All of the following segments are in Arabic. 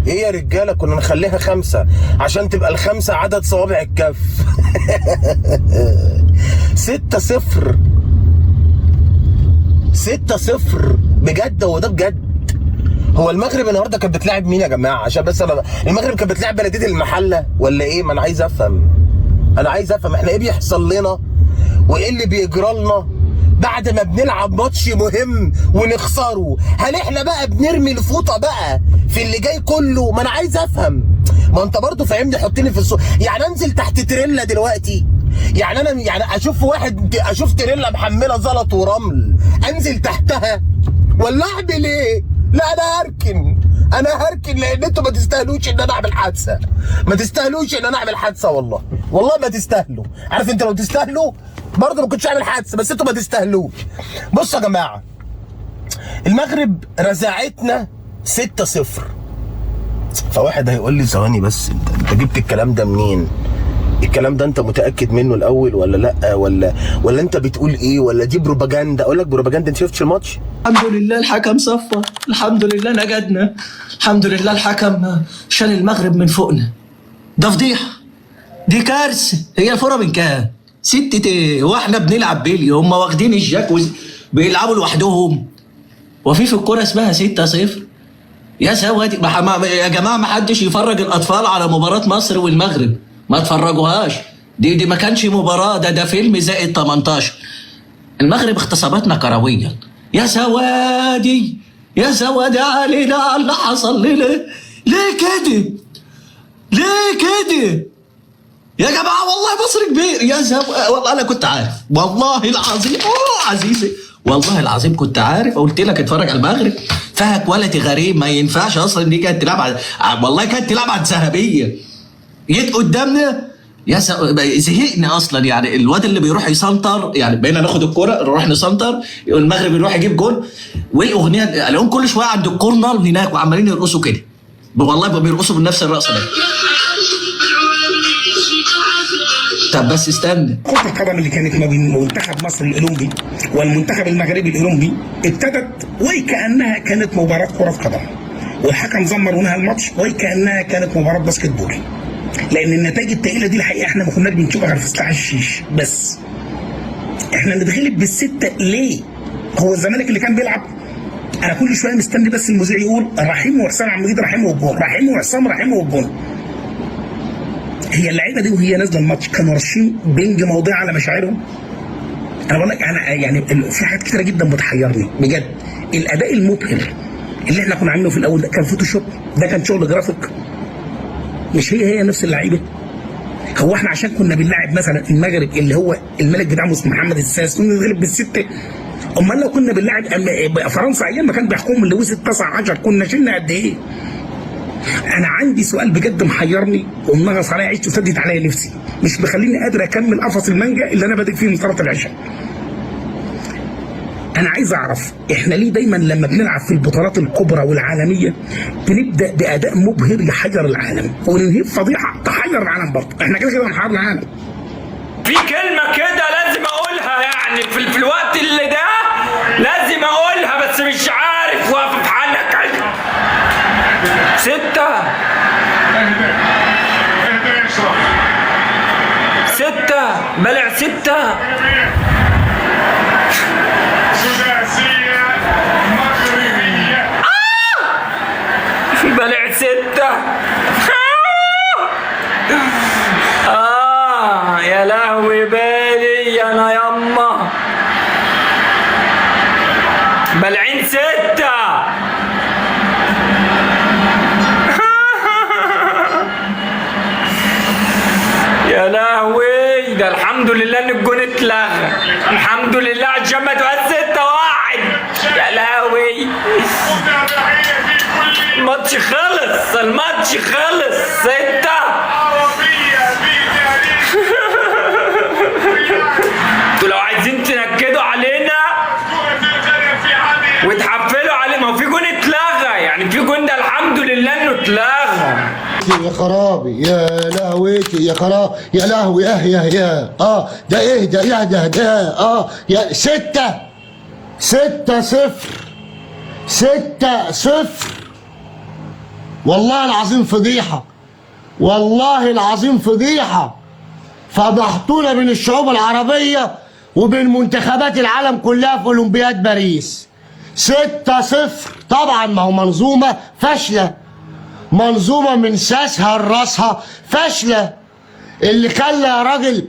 ايه يا رجاله، كنا نخليها 5 عشان تبقى ال5 عدد صوابع الكف. 6-0 6-0 بجد، هو ده بجد. هو المغرب النهارده كانت بتلعب مين يا جماعه؟ عشان بس المغرب كانت بتلعب بلديه المحله ولا ايه؟ ما انا عايز افهم، احنا ايه بيحصل لنا وايه اللي بيجرى لنا بعد ما بنلعب ماتش مهم ونخسره؟ هل احنا بقى بنرمي الفوطه بقى في اللي جاي كله؟ ما انا عايز افهم. ما انت برضه فاهمني، حطني في الصوره. يعني انزل تحت تريلا دلوقتي؟ يعني انا اشوف تريلا محمله زلط ورمل انزل تحتها ولا اعمل ايه؟ لا انا هركن لان انتوا ما تستاهلوش ان انا اعمل حادثه. ما تستاهلوش ان انا اعمل حادثه، والله ما تستاهلوا. عارف انت لو تستاهلوا برضه ما كنتش اعمل حادثه، بس انتوا ما تستاهلوش. بصوا يا جماعه، المغرب رزعتنا 6-0. فواحد هيقول لي ثواني بس، انت جبت الكلام ده منين؟ الكلام ده انت متاكد منه الاول ولا لا؟ ولا انت بتقول ايه؟ ولا دي بروباجندا؟ اقول لك بروباجندا. انت شفتش الماتش؟ الحمد لله الحكم صفر، الحمد لله نجدنا، الحمد لله الحكم شال المغرب من فوقنا. ده فضيحه، دي كارثه. هي الفوره من كام؟ 6 واحنا بنلعب بيلي، هم واخدين الجاكوز بيلعبوا لوحدهم. وفي الكوره اسمها 6-0 يا سوادي. يا جماعه ما حدش يفرج الاطفال على مباراه مصر والمغرب، ما تفرجوهاش. دي ما كانش مباراه، ده فيلم زائد 18. المغرب اغتصبتنا كرويا. يا سوادي يا سوادي علينا على اللي حصل لنا. ليه كده؟ ليه كده يا جماعه؟ والله مصر كبير يا والله انا كنت عارف، والله العظيم عزيزي، والله العظيم كنت عارف. قلت لك اتفرج على المغرب، فيها كواليتي غريب، ما ينفعش اصلا دي كانت تلعب والله كانت تلعب على الذهبيه. جيت قدامنا يا زهقنا اصلا. يعني الواد اللي بيروح يسنتر، يعني بقينا ناخد الكرة نروح نسنتر، المغرب يروح يجيب جول، والاغنيه الاقيهم كل شويه عند الكورنر هناك وعمالين يرقصوا كده. والله بيرقصوا بنفس الرقصه ده. طب بس استنى، كرة القدم اللي كانت ما بين منتخب مصر الأولمبي والمنتخب المغربي الأولمبي ابتدت وكأنها كانت مباراة كرة قدم، والحكم زمر ونهى الماتش وكأنها كانت مباراة باسكت بول. لأن النتائج التقيلة دي الحقيقة احنا ما كناش بنشوفها غير في سلاح الشيش بس. احنا نتغلب بال6 ليه؟ هو الزمالك اللي كان بيلعب، أنا كل شوية مستني بس المذيع يقول رحيم وحسام عبد المجيد رحيم والجون، رحيم وحسام رحيم والجون. هي اللعيبه دي وهي نازله الماتش كانوا راشين بنج موضوع على مشاعرهم. انا بقول لك انا يعني في حاجات كتيره جدا بتحيرني بجد. الاداء المبهر اللي احنا كنا عاملينه في الاول ده كان فوتوشوب، ده كان شغل جرافيك، مش هي نفس اللعيبه. هو احنا عشان كنا بنلاعب مثلا المغرب اللي هو الملك بتاعهم اسمه محمد السادس ونتغلب بال6؟ امال لو كنا بنلاعب فرنسا ايام ما كان بيحكم لويس ال19 كنا شلنا قد ايه؟ انا عندي سؤال بجد محيرني ومنغص عليا عيشت وسدت عليا نفسي، مش مخليني قادر اكمل قفص المانجا اللي انا بادئ فيه من صلاه العشاء. انا عايز اعرف احنا ليه دايما لما بنلعب في البطولات الكبرى والعالميه بنبدا باداء مبهر يحير العالم وننهي بفضيحه تحير العالم برضه؟ احنا كده هنحير العالم. في كلمه كده لازم اقولها، يعني في الوقت اللي ده لازم اقولها، بس مش عارف واقف في حالك. 6 بلع 6 سداسية مغربية. بلع 6 يا لهوي بالي انا يما بلعين 6. يا لهوي، ده الحمد لله ان الجون اتلغى، الحمد لله عشان ما تبقاش 6-1. يا لهوي الماتش خلص، الماتش خلص 6. انتوا لو عايزين تنكدوا علينا وتحفلوا علينا، ما هو في جون اتلغى، يعني في جون ده الحمد لله انه اتلغى. يا خرابي يا لهويتي يا خراب يا لهوي يا ده ايه ده يا 6-0 6-0 والله العظيم فضيحة، والله العظيم فضيحة. فضحتونا بين الشعوب العربية وبين منتخبات العالم كلها في أولمبياد باريس. 6-0. طبعا ما هو منظومة فاشلة، منظومة من ساسها لراسها فاشلة. اللي خلى يا راجل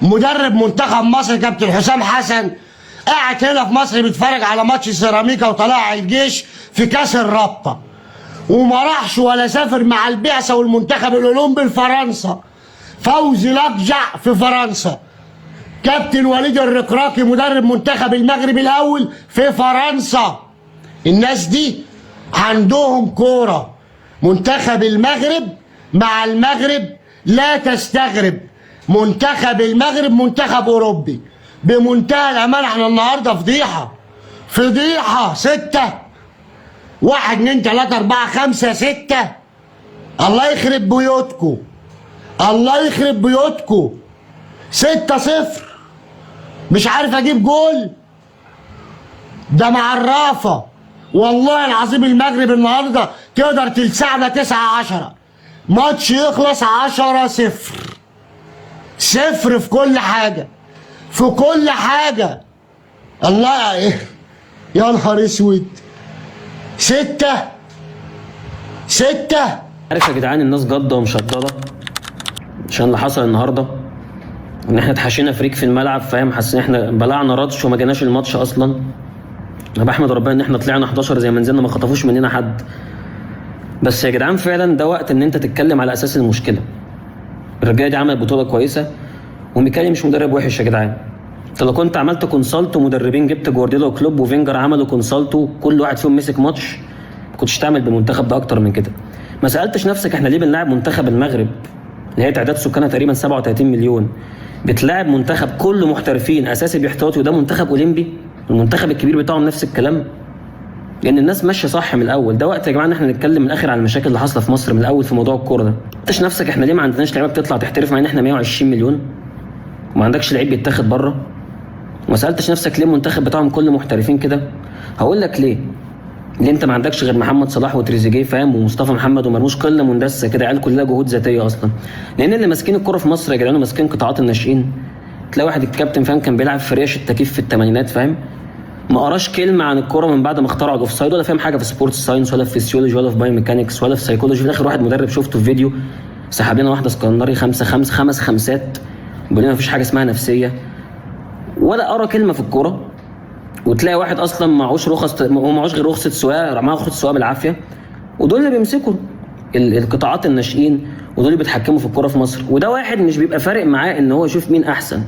مدرب منتخب مصر كابتن حسام حسن قاعد هنا في مصر بيتفرج على ماتش سيراميكا وطلائع الجيش في كاس الرابطة، وما راحش ولا سافر مع البعثة والمنتخب الأولمبي لفرنسا. فوزي لقجع في فرنسا. كابتن وليد الركراكي مدرب منتخب المغرب الأول في فرنسا. الناس دي عندهم كورة. منتخب المغرب مع المغرب لا تستغرب. منتخب المغرب منتخب أوروبي بمنتهى الأمان. احنا النهارده فضيحة، فضيحة. 6 1 2 3 4 5 6. الله يخرب بيوتكم، الله يخرب بيوتكم. 6-0. مش عارف اجيب جول، ده معرافة. والله العظيم المغرب النهارده تقدر تلسعنا 9-10. ماتش يخلص 10-0. 0 في كل حاجة، في كل حاجة. الله يا نهار اسود. 6 عارف يا جدعان الناس جاده ومشدده عشان اللي حصل النهارده، ان احنا اتحشينا فريق في الملعب، فاهم؟ حاسين احنا بلعنا راتش وما جيناش الماتش اصلا. انا بحمد ربنا ان احنا طلعنا 11 زي ما نزلنا، ما خطفوش مننا حد. بس يا جدعان فعلا ده وقت ان انت تتكلم على اساس المشكله. الرجاله دي عملت بطوله كويسه، وميكالي مش مدرب وحش يا جدعان. انت لو كنت عملت كونسالت ومدربين، جبت جوارديولا وكلوب وفينجر عملوا كونسالت وكل واحد فيهم مسك ماتش، ما كنتش تعمل بالمنتخب ده اكتر من كده. ما سالتش نفسك احنا ليه بنلاعب منتخب المغرب اللي هي تعداد سكانها تقريبا 37 مليون، بتلاعب منتخب كله محترفين اساسي باحتياطي، وده منتخب اولمبي المنتخب الكبير بتاعهم نفس الكلام؟ لان الناس ماشيه صح من الاول. ده وقت يا جماعه ان احنا نتكلم من الاخر على المشاكل اللي حاصله في مصر من الاول في موضوع الكوره ده. سالتش نفسك احنا ليه ما عندناش لعيبه بتطلع تحترف مع ان احنا 120 مليون وما عندكش لعيب بيتاخد بره؟ وما سالتش نفسك ليه المنتخب بتاعهم كله محترفين كده؟ هقول لك ليه انت ما عندكش غير محمد صلاح وتريزيجيه، فاهم؟ ومصطفى محمد ومرموش، قله مندسه كده، عيال كلها جهود ذاتيه اصلا. لان اللي ماسكين الكوره في مصر يا جدعان ماسكين قطاعات الناشئين. تلاقي واحد الكابتن فاهم كان بيلعب في ريش التكييف في الثمانينات، فاهم؟ ما قراش كلمه عن الكوره من بعد ما اخترعوا الاوف سايد، ولا فاهم حاجه في سبورتس ساينس ولا في فيسيولوجي ولا في بايو ميكانكس ولا في سايكولوجي. في الاخر واحد مدرب شفته في فيديو سحب لنا واحده اسكندري 5 خمسات بيقول لنا مفيش حاجه اسمها نفسيه، ولا قرا كلمه في الكوره. وتلاقي واحد اصلا معهوش رخص، هو معهوش غير رخصه سواقه، معاه رخصه سواقه بالعافيه، ودول اللي بيمسكوا القطاعات الناشئين، ودول اللي بيتحكموا في الكوره في مصر. وده واحد مش بيبقى فارق معاه ان هو يشوف مين احسن،